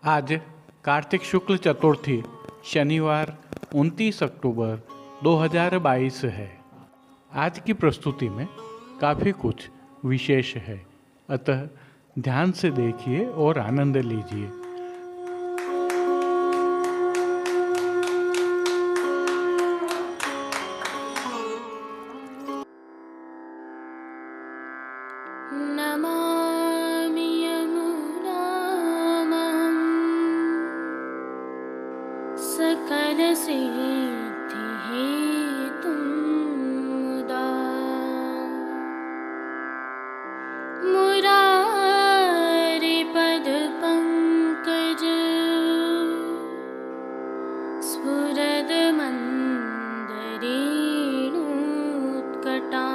आज कार्तिक शुक्ल चतुर्थी शनिवार 29 अक्टूबर 2022 है। आज की प्रस्तुति में काफ़ी कुछ विशेष है, अतः ध्यान से देखिए और आनंद लीजिए। नमामि यमुनां सकलसिद्धिहेतुं मुदा मुरारिपदपङ्कज स्फुरदमन्दरेणुत्कटा।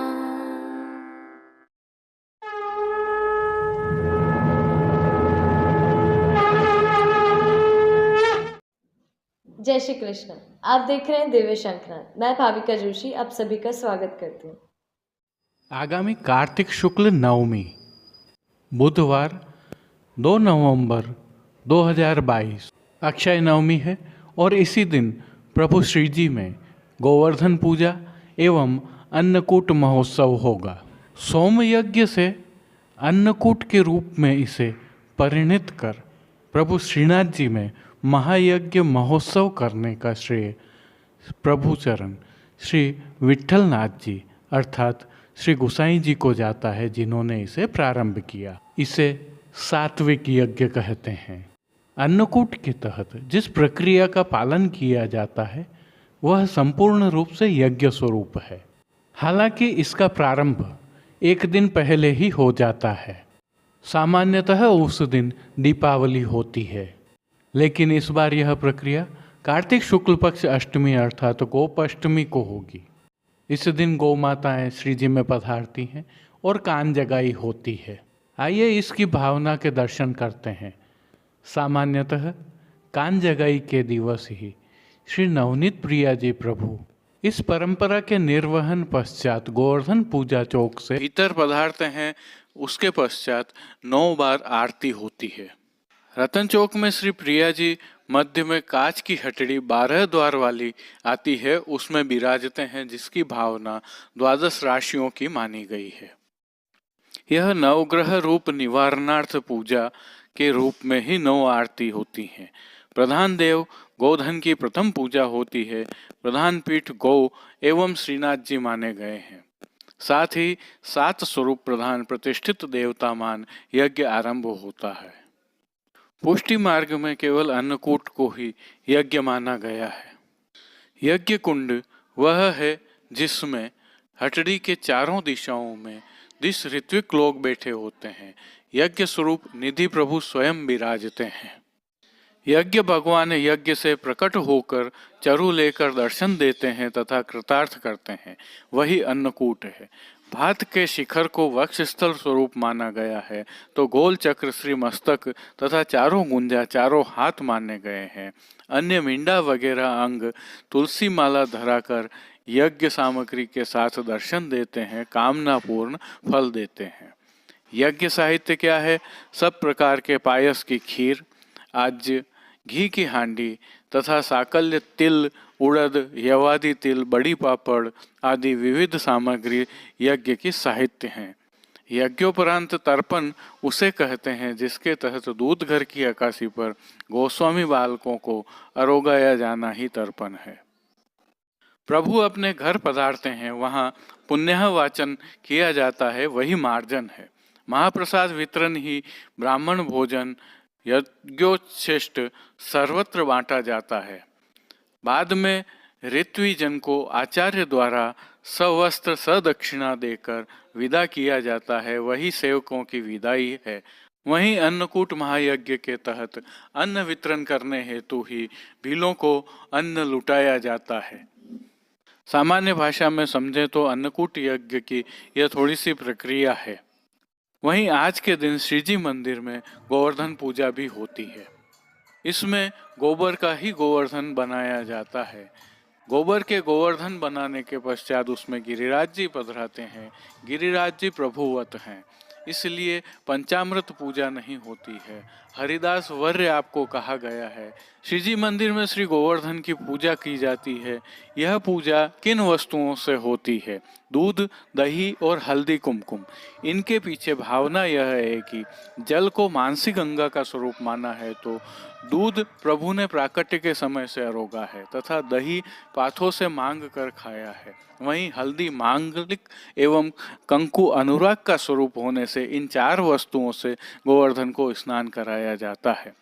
जय श्री कृष्ण। आप देख रहे हैं दिव्य शंखनाद। मैं भाविका जोशी आप सभी का स्वागत करती हूँ। आगामी कार्तिक शुक्ल नवमी बुधवार 2 नवंबर 2022 अक्षय नवमी है और इसी दिन प्रभु श्री जी में गोवर्धन पूजा एवं अन्नकूट महोत्सव होगा। सोम यज्ञ से अन्नकूट के रूप में इसे परिणित कर प्रभु श्रीनाथ जी में महायज्ञ महोत्सव करने का श्रेय प्रभु चरण श्री विट्ठलनाथ जी अर्थात श्री गुसाई जी को जाता है, जिन्होंने इसे प्रारंभ किया। इसे सात्विक यज्ञ कहते हैं। अन्नकूट के तहत जिस प्रक्रिया का पालन किया जाता है वह संपूर्ण रूप से यज्ञ स्वरूप है। हालांकि इसका प्रारंभ एक दिन पहले ही हो जाता है। सामान्यतः उस दिन दीपावली होती है, लेकिन इस बार यह प्रक्रिया कार्तिक शुक्ल पक्ष अष्टमी अर्थात गोपाष्टमी को होगी। इस दिन गौ माताएं श्री जी में पधारती हैं और कान जगाई होती है। आइए इसकी भावना के दर्शन करते हैं। सामान्यतः कान जगाई के दिवस ही श्री नवनीत प्रिया जी प्रभु इस परंपरा के निर्वहन पश्चात गोवर्धन पूजा चौक से भीतर पधारते हैं। उसके पश्चात 9 बार आरती होती है। रतन चौक में श्री प्रिया जी मध्य में कांच की हटड़ी 12 द्वार वाली आती है, उसमें विराजते हैं, जिसकी भावना 12 राशियों की मानी गई है। यह नवग्रह रूप निवारणार्थ पूजा के रूप में ही 9 आरती होती हैं। प्रधान देव गोधन की प्रथम पूजा होती है। प्रधान पीठ गौ एवं श्रीनाथ जी माने गए हैं। साथ ही 7 स्वरूप प्रधान प्रतिष्ठित देवता मान यज्ञ आरंभ होता है। पुष्टि मार्ग में केवल अन्नकूट को ही यज्ञ माना गया है। यज्ञ कुंड वह है जिसमें हटड़ी के चारों दिशाओं में 10 ऋत्विक लोग बैठे होते हैं। यज्ञ स्वरूप निधि प्रभु स्वयं विराजते हैं। यज्ञ भगवान यज्ञ से प्रकट होकर चरु लेकर दर्शन देते हैं तथा कृतार्थ करते हैं, वही अन्नकूट है। भात के शिखर को वक्ष स्थल स्वरूप माना गया है, तो गोल चक्र श्री मस्तक तथा चारों गुंजा चारों हाथ माने गए हैं। अन्य मिंडा वगैरह अंग तुलसी माला धराकर यज्ञ सामग्री के साथ दर्शन देते हैं, कामना पूर्ण फल देते हैं। यज्ञ साहित्य क्या है? सब प्रकार के पायस की खीर, आज घी की हांडी तथा साकल्य, तिल, उड़द, यवादी तिल, बड़ी पापड़ आदि विविध सामग्री यज्ञ की साहित्य हैं। यज्ञोपरांत तर्पण उसे कहते हैं जिसके तहत दूध घर की अकाशी पर गोस्वामी बालकों को अरोगाया जाना ही तर्पण है। प्रभु अपने घर पधारते हैं, वहाँ पुण्य वाचन किया जाता है, वही मार्जन है। महाप्रसाद वितरण ही ब्राह्मण भोजन यज्ञोच्छिष्ट सर्वत्र बांटा जाता है। बाद में ऋत्विजन को आचार्य द्वारा सवस्त्र सदक्षिणा देकर विदा किया जाता है, वही सेवकों की विदाई है। वहीं अन्नकूट महायज्ञ के तहत अन्न वितरण करने हेतु ही भीलों को अन्न लुटाया जाता है। सामान्य भाषा में समझे तो अन्नकूट यज्ञ की यह थोड़ी सी प्रक्रिया है। वहीं आज के दिन श्रीजी मंदिर में गोवर्धन पूजा भी होती है। इसमें गोबर का ही गोवर्धन बनाया जाता है। गोबर के गोवर्धन बनाने के पश्चात उसमें गिरिराज जी पधराते हैं। गिरिराज जी प्रभुवत हैं। इसलिए पंचामृत पूजा नहीं होती है। हरिदास वर्य आपको कहा गया है। श्री जी मंदिर में श्री गोवर्धन की पूजा की जाती है। यह पूजा किन वस्तुओं से होती है? दूध, दही और हल्दी कुमकुम। इनके पीछे भावना यह है कि जल को मानसी गंगा का स्वरूप माना है, तो दूध प्रभु ने प्राकट्य के समय से अरोगा है तथा दही पाथों से मांग कर खाया है। वहीं हल्दी मांगलिक एवं कंकु अनुराग का स्वरूप होने से इन चार वस्तुओं से गोवर्धन को स्नान कराया जाता है।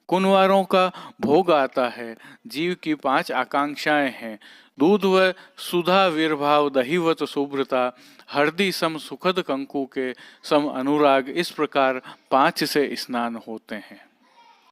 कुंवारों का भोग आता है। जीव की 5 आकांक्षाएं हैं। दूध व सुधा विर्भाव, दहीवत शुभ्रता, हरदी सम सुखद कंकु के सम अनुराग, इस प्रकार 5 से स्नान होते हैं।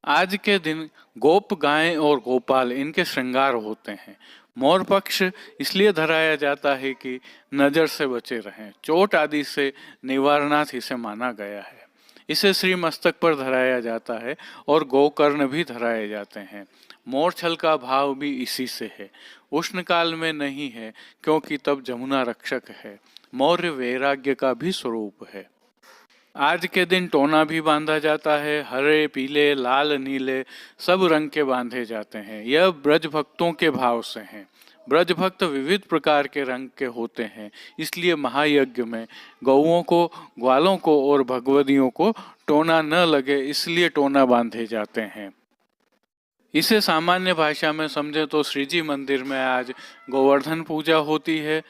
आज के दिन गोप गायें और गोपाल इनके श्रृंगार होते हैं। मोर पक्ष इसलिए धराया जाता है कि नजर से बचे रहें। चोट आदि से निवारणार्थ इसे माना गया है। इसे श्री मस्तक पर धराया जाता है और गोकर्ण भी धराए जाते हैं। मोरछल का भाव भी इसी से है। उष्ण काल में नहीं है, क्योंकि तब जमुना रक्षक है। मौर्य वैराग्य का भी स्वरूप है। आज के दिन टोना भी बांधा जाता है। हरे, पीले, लाल, नीले सब रंग के बांधे जाते हैं। यह ब्रज भक्तों के भाव से हैं। ब्रज भक्त विविध प्रकार के रंग के होते हैं, इसलिए महायज्ञ में गौओं को, ग्वालों को और भगवदियों को टोना न लगे, इसलिए टोना बांधे जाते हैं। इसे सामान्य भाषा में समझे तो श्री जी मंदिर में आज गोवर्धन पूजा होती है।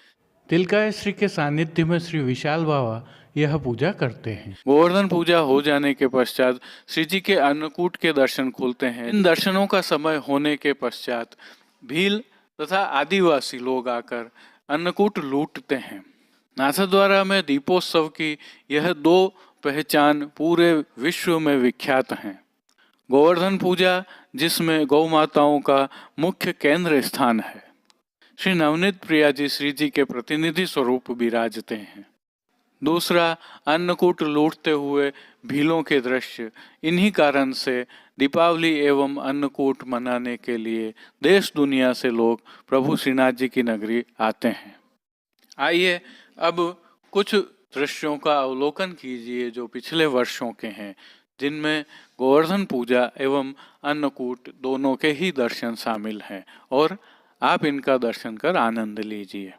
तिलकाय श्री के सानिध्य में श्री विशाल बाबा यह पूजा करते हैं। गोवर्धन पूजा हो जाने के पश्चात श्री जी के अन्नकूट के दर्शन खुलते हैं। इन दर्शनों का समय होने के पश्चात भील तथा आदिवासी लोग आकर अन्नकूट लूटते हैं। नाथद्वारा में दीपोत्सव की यह 2 पहचान पूरे विश्व में विख्यात हैं। गोवर्धन पूजा, जिसमें गौ माताओं का मुख्य केंद्र स्थान है। श्री नवनीत प्रिया जी श्री जी के प्रतिनिधि स्वरूप विराजते हैं। दूसरा, अन्नकूट लूटते हुए भीलों के दृश्य। इन्हीं कारण से दीपावली एवं अन्नकूट मनाने के लिए देश दुनिया से लोग प्रभु श्रीनाथ जी की नगरी आते हैं। आइए अब कुछ दृश्यों का अवलोकन कीजिए जो पिछले वर्षों के हैं, जिनमें गोवर्धन पूजा एवं अन्नकूट दोनों के ही दर्शन शामिल हैं, और आप इनका दर्शन कर आनंद लीजिए।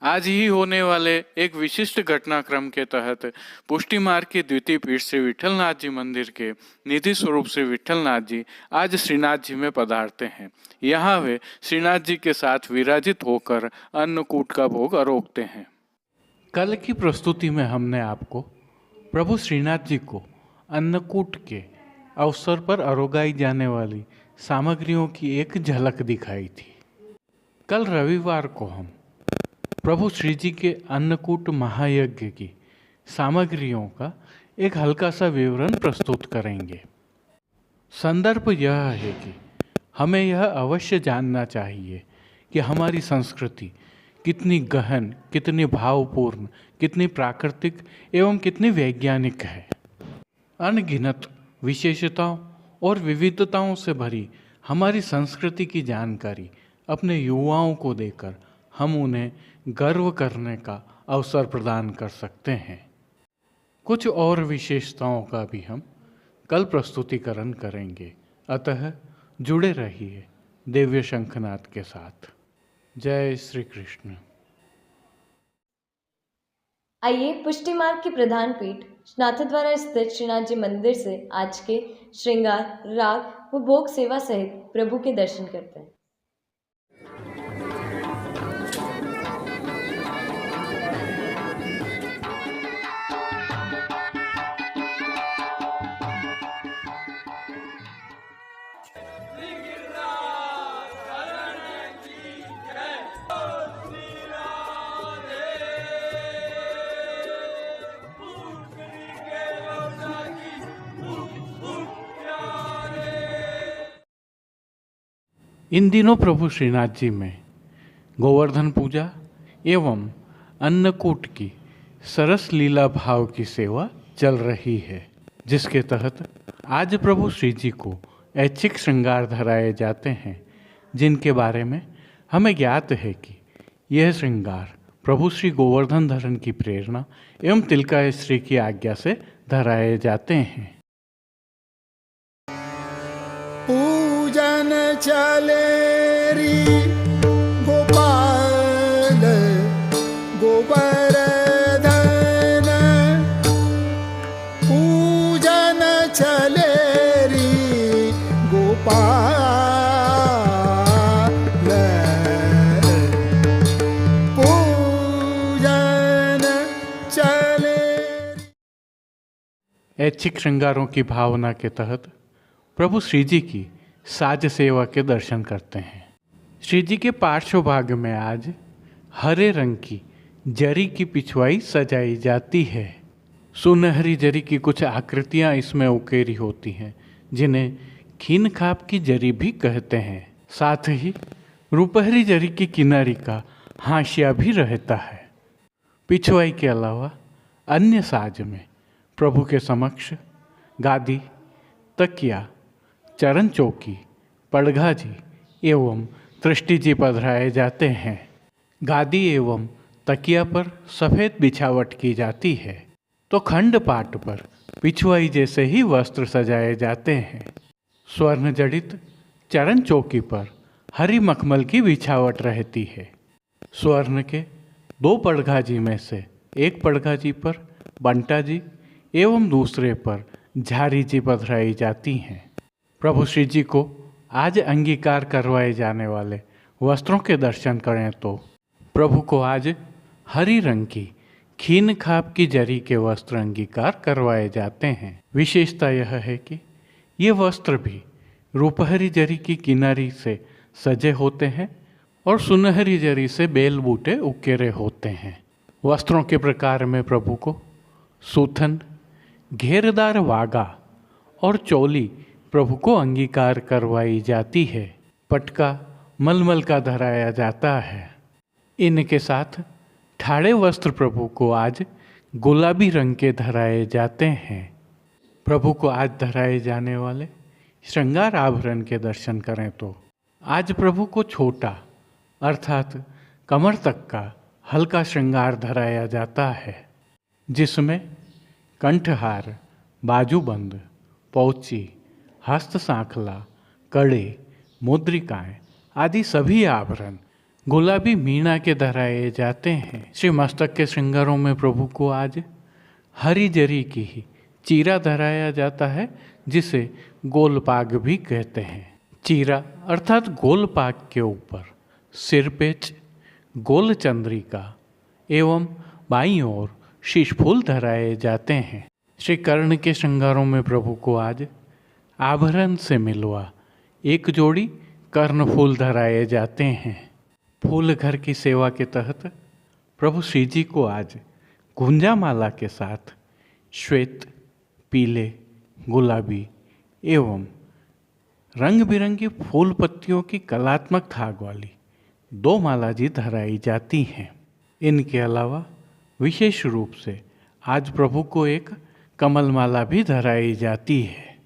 आज ही होने वाले एक विशिष्ट घटनाक्रम के तहत पुष्टि मार्ग की द्वितीय पीठ श्री विठलनाथ जी मंदिर के निधि स्वरूप श्री विठलनाथ जी आज श्रीनाथ जी में पधारते हैं। यहाँ वे श्रीनाथ जी के साथ विराजित होकर अन्नकूट का भोग आरोगते हैं। कल की प्रस्तुति में हमने आपको प्रभु श्रीनाथ जी को अन्नकूट के अवसर पर आरोगाई जाने वाली सामग्रियों की एक झलक दिखाई थी। कल रविवार को हम प्रभु श्री जी के अन्नकूट महायज्ञ की सामग्रियों का एक हल्का सा विवरण प्रस्तुत करेंगे। संदर्भ यह है कि हमें यह अवश्य जानना चाहिए कि हमारी संस्कृति कितनी गहन, कितनी भावपूर्ण, कितनी प्राकृतिक एवं कितनी वैज्ञानिक है। अनगिनत विशेषताओं और विविधताओं से भरी हमारी संस्कृति की जानकारी अपने युवाओं को देकर हम उन्हें गर्व करने का अवसर प्रदान कर सकते हैं। कुछ और विशेषताओं का भी हम कल प्रस्तुतिकरण करेंगे, अतः जुड़े रहिए दिव्य शंखनाद के साथ। जय श्री कृष्ण। आइए पुष्टि मार्ग की प्रधान पीठ नाथद्वारा स्थित श्रीनाथ जी मंदिर से आज के श्रृंगार, राग व भोग सेवा सहित प्रभु के दर्शन करते हैं। इन दिनों प्रभु श्रीनाथ जी में गोवर्धन पूजा एवं अन्नकूट की सरस लीला भाव की सेवा चल रही है, जिसके तहत आज प्रभु श्री जी को ऐच्छिक श्रृंगार धराए जाते हैं, जिनके बारे में हमें ज्ञात है कि यह श्रृंगार प्रभु श्री गोवर्धन धरण की प्रेरणा एवं तिलका श्री की आज्ञा से धराए जाते हैं। पूजन चले री गोपाल गोवर्धन, पूजन चले री गोपाल, पूजन चले। ऐच्छिक श्रृंगारों की भावना के तहत प्रभु श्री जी की साज सेवा के दर्शन करते हैं। श्री जी के पार्श्व भाग में आज हरे रंग की जरी की पिछवाई सजाई जाती है। सुनहरी जरी की कुछ आकृतियां इसमें उकेरी होती हैं, जिन्हें खीन खाप की जरी भी कहते हैं। साथ ही रुपहरी जरी की किनारी का हाशिया भी रहता है। पिछवाई के अलावा अन्य साज में प्रभु के समक्ष गादी, तकिया, चरण चौकी, पड़घा जी एवं दृष्टि जी पधराए जाते हैं। गादी एवं तकिया पर सफ़ेद बिछावट की जाती है, तो खंड पाट पर पिछवाई जैसे ही वस्त्र सजाए जाते हैं। स्वर्ण जड़ित चरण चौकी पर हरी मखमल की बिछावट रहती है। स्वर्ण के 2 पड़घा जी में से एक पड़घा जी पर बंटा जी एवं दूसरे पर झारी जी पधराई जाती हैं। प्रभु श्री जी को आज अंगीकार करवाए जाने वाले वस्त्रों के दर्शन करें तो प्रभु को आज हरी रंग की खीन खाप की जरी के वस्त्र अंगीकार करवाए जाते हैं। विशेषता यह है कि ये वस्त्र भी रुपहरी जरी की किनारी से सजे होते हैं और सुनहरी जरी से बेल बूटे उकेरे होते हैं। वस्त्रों के प्रकार में प्रभु को सूथन, घेरदार वागा और चोली प्रभु को अंगीकार करवाई जाती है। पटका मलमल का धराया जाता है। इनके साथ ठाड़े वस्त्र प्रभु को आज गुलाबी रंग के धराए जाते हैं। प्रभु को आज धराए जाने वाले श्रृंगार आभरण के दर्शन करें तो आज प्रभु को छोटा अर्थात कमर तक का हल्का श्रृंगार धराया जाता है, जिसमें कंठहार, बाजूबंद, पौची, हस्त सांखला, कड़े, मुद्रिकाएं आदि सभी आभरण गुलाबी मीणा के धराए जाते हैं। श्री मस्तक के श्रृंगारों में प्रभु को आज हरी जरी की ही चीरा धराया जाता है, जिसे गोलपाग भी कहते हैं। चीरा अर्थात गोलपाग के ऊपर सिरपेच, गोल चंद्रिका एवं बाईं ओर शीशफूल धराए जाते हैं। श्री कर्ण के श्रृंगारों में प्रभु को आज आभरण से मिलवा एक जोड़ी कर्णफूल धराए जाते हैं। फूल घर की सेवा के तहत प्रभु श्री जी को आज गुंजा माला के साथ श्वेत, पीले, गुलाबी एवं रंग बिरंगी फूल पत्तियों की कलात्मक थाग वाली 2 माला जी धराई जाती हैं। इनके अलावा विशेष रूप से आज प्रभु को एक कमल माला भी धराई जाती है।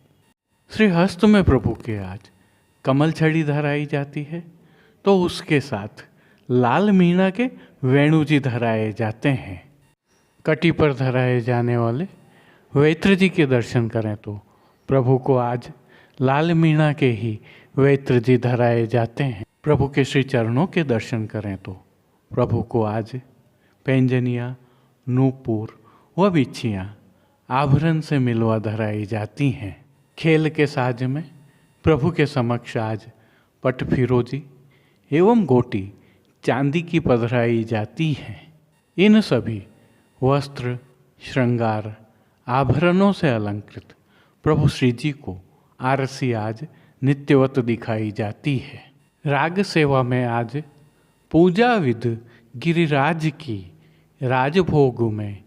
श्री हस्त में प्रभु के आज कमल छड़ी धराई जाती है, तो उसके साथ लाल मीणा के वेणु जी धराए जाते हैं। कटी पर धराए जाने वाले वैत्र जी के दर्शन करें तो प्रभु को आज लाल मीणा के ही वैत्र जी धराए जाते हैं। प्रभु के श्री चरणों के दर्शन करें तो प्रभु को आज पैंजनियाँ, नूपुर व बिच्छियाँ आभरण से मिलवा धराई जाती हैं। खेल के साज में प्रभु के समक्ष आज पट फिरोजी एवं गोटी चांदी की पधराई जाती है। इन सभी वस्त्र, श्रृंगार, आभरणों से अलंकृत प्रभु श्री जी को आरसी आज नित्यवत दिखाई जाती है। राग सेवा में आज पूजा विध गिरिराज की, राजभोग में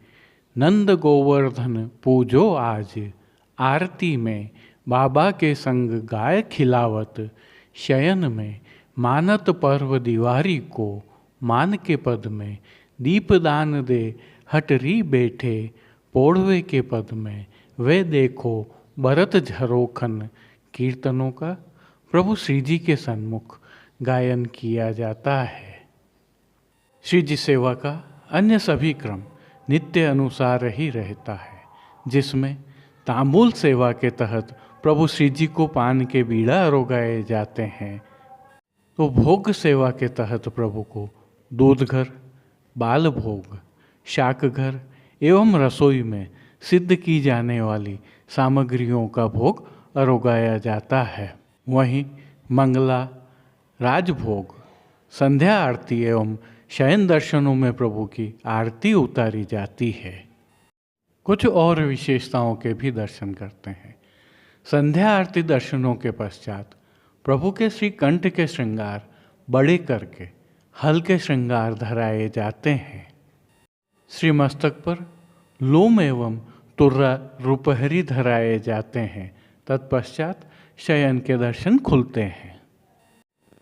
नंद गोवर्धन पूजो आज, आरती में बाबा के संग गाय खिलावत, शयन में मानत पर्व दीवारी को, मान के पद में दीपदान दे हटरी बैठे, पोड़वे के पद में वे देखो भरत झरोखन। कीर्तनों का प्रभु श्री जी के सन्मुख गायन किया जाता है। श्री जी सेवा का अन्य सभी क्रम नित्य अनुसार ही रहता है, जिसमें तांबूल सेवा के तहत प्रभु श्री जी को पान के बीड़ा रोगाए जाते हैं, तो भोग सेवा के तहत प्रभु को दूध घर, बाल भोग, शाक घर एवं रसोई में सिद्ध की जाने वाली सामग्रियों का भोग अरोगाया जाता है। वहीं मंगला, राजभोग, संध्या आरती एवं शयन दर्शनों में प्रभु की आरती उतारी जाती है। कुछ और विशेषताओं के भी दर्शन करते हैं। संध्या आरती दर्शनों के पश्चात प्रभु के श्री कंठ के श्रृंगार बड़े करके हल्के श्रृंगार धराए जाते हैं। श्री मस्तक पर लोम एवं तुर्रा रुपहरी धराए जाते हैं। तत्पश्चात शयन के दर्शन खुलते हैं।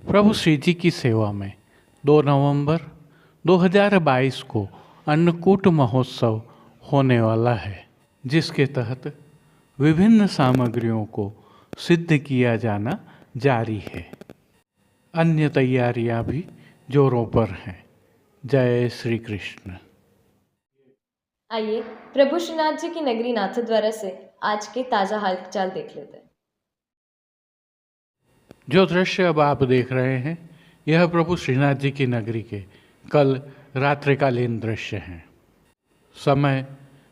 प्रभु श्री जी की सेवा में 2 नवंबर 2022 को अन्नकूट महोत्सव होने वाला है, जिसके तहत विभिन्न सामग्रियों को सिद्ध किया जाना जारी है। अन्य तैयारियां भी जोरों पर हैं। जय श्री कृष्ण। आइए प्रभु श्रीनाथ जी की नगरी नाथद्वारा से आज के ताज़ा हालचाल देख लेते हैं। जो दृश्य अब आप देख रहे हैं, यह प्रभु श्रीनाथ जी की नगरी के कल रात्रिकालीन दृश्य हैं। समय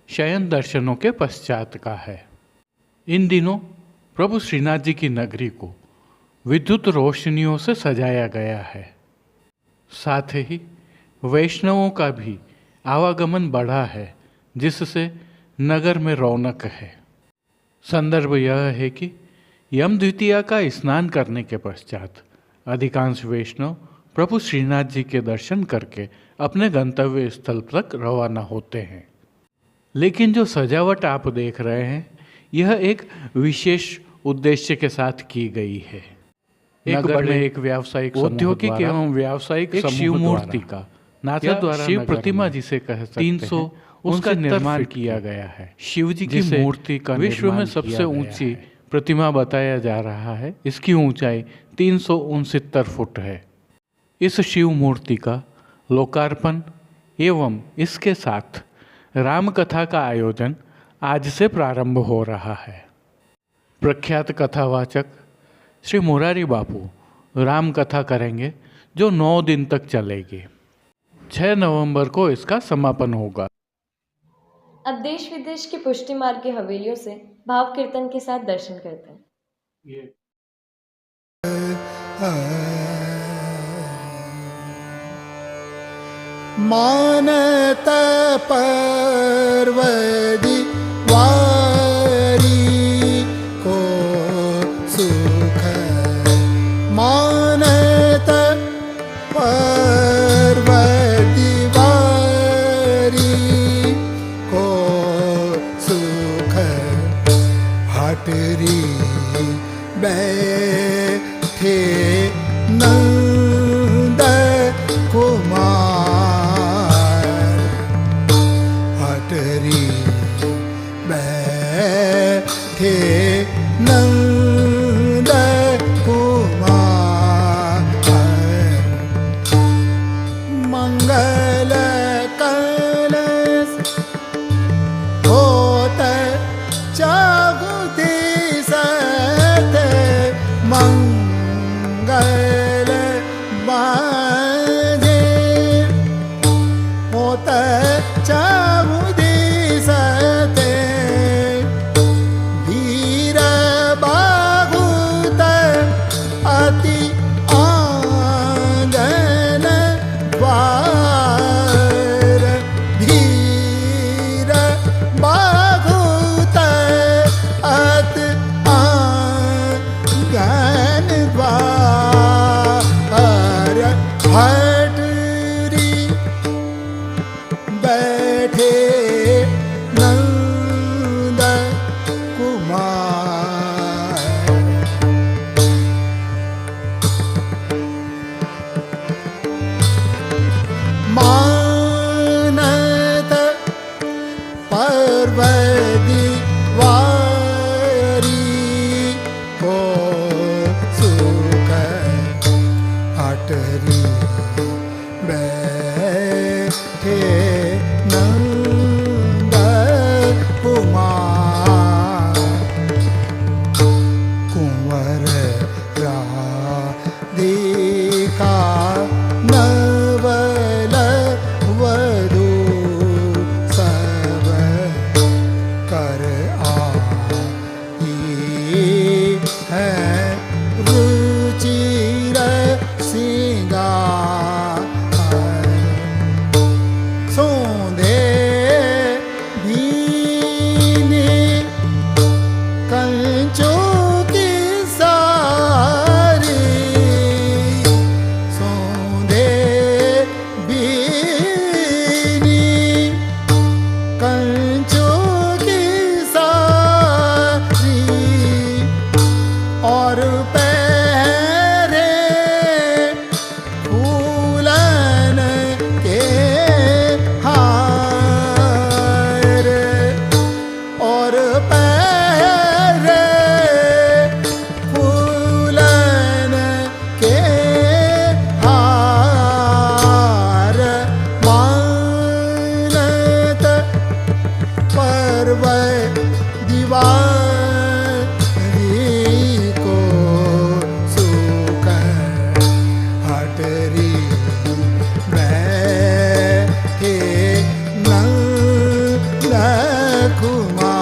शयन दर्शनों के पश्चात का है। इन दिनों प्रभु श्रीनाथ जी की नगरी को विद्युत रोशनियों से सजाया गया है। साथ ही वैष्णवों का भी आवागमन बढ़ा है, जिससे नगर में रौनक है। संदर्भ यह है कि यम द्वितीया का स्नान करने के पश्चात अधिकांश वैष्णव प्रभु श्रीनाथ जी के दर्शन करके अपने गंतव्य स्थल तक रवाना होते हैं। लेकिन जो सजावट आप देख रहे हैं, यह एक विशेष उद्देश्य के साथ की गई है। नगर में एक व्यावसायिक, औद्योगिक एवं व्यावसायिक शिव मूर्ति का नाथद्वारा शिव प्रतिमा जिसे कह सकते हैं, 300 उसका निर्माण किया गया है। शिव जी की मूर्ति का विश्व में सबसे ऊंची प्रतिमा बताया जा रहा है। इसकी ऊंचाई 369 फुट है। इस शिव मूर्ति का लोकार्पण एवं इसके साथ राम कथा का आयोजन आज से प्रारंभ हो रहा है। प्रख्यात कथावाचक श्री मुरारी बापू राम कथा करेंगे, जो 9 दिन तक चलेगी। 6 नवंबर को इसका समापन होगा। अब देश विदेश की पुष्टि मार्ग की हवेलियों से भाव कीर्तन के साथ दर्शन करते हैं। मानत पर्वदि वारी को सुख, मानत पर्वदि वारी को सुख, हटरी बैठे नंद कुमार, हटरी बैठे नंद कुमार, मंगल कलश होत जागुति सत, मंगल दिसते धीर बाहुत अति आंगन द्वार धीर बाहुत अति आंगन द्वार हटरी बैठे नंद कुमार मानत पर्वती वारी को सुख हटरी बैठे नंद कुमार कुंवर राधिका नवल वधू सब कर आई है रुचिर सिंगार सोंधे भीनी कंचों की सारी सोंधे भीनी कंचों की सारी और पहरे फूलन के हार और पहरे फूलन के हार मानत पर्व दीवारी को सुख हटरी बैठे नंद कुमार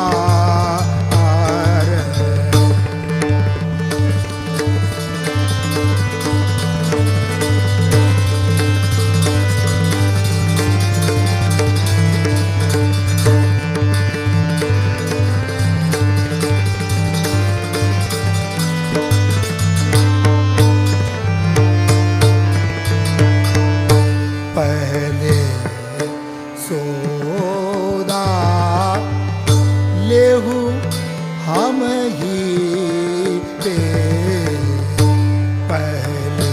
पहले सोदा लेहू हम ही पे पहले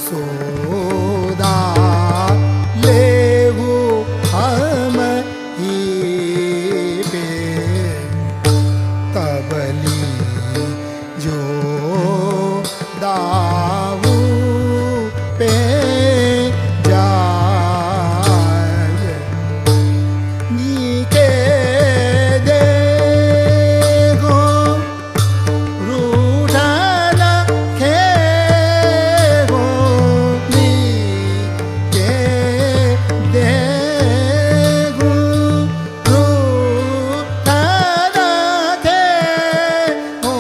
सोदा लेहू हम ही पे तबली जो दाऊ पे जाए नीके देखो रूठन खेगो नीके देखो रूठन खेगो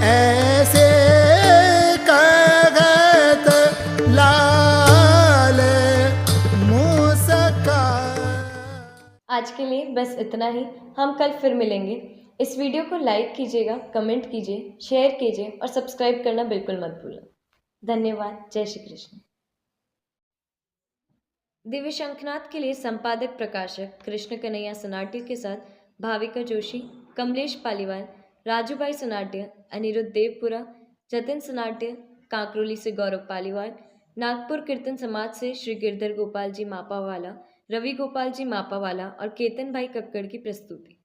ऐसे कगत लाल मुस्का। आज के लिए बस इतना ही। हम कल फिर मिलेंगे। इस वीडियो को लाइक कीजिएगा, कमेंट कीजिए, शेयर कीजिए और सब्सक्राइब करना बिल्कुल मत भूलना। धन्यवाद। जय श्री कृष्ण। दिव्य शंखनाद के लिए संपादक प्रकाशक कृष्ण कन्हैया सनाट्य के साथ भाविका जोशी, कमलेश पालीवाल, राजू भाई सनाट्य, अनिरुद्ध देवपुरा, जतिन सनाट्य, कांकरोली से गौरव पालीवाल, नागपुर कीर्तन समाज से श्री गिरधर गोपाल जी मापावाला, रवि गोपाल जी मापावाला और केतन भाई कक्कड़ की प्रस्तुति।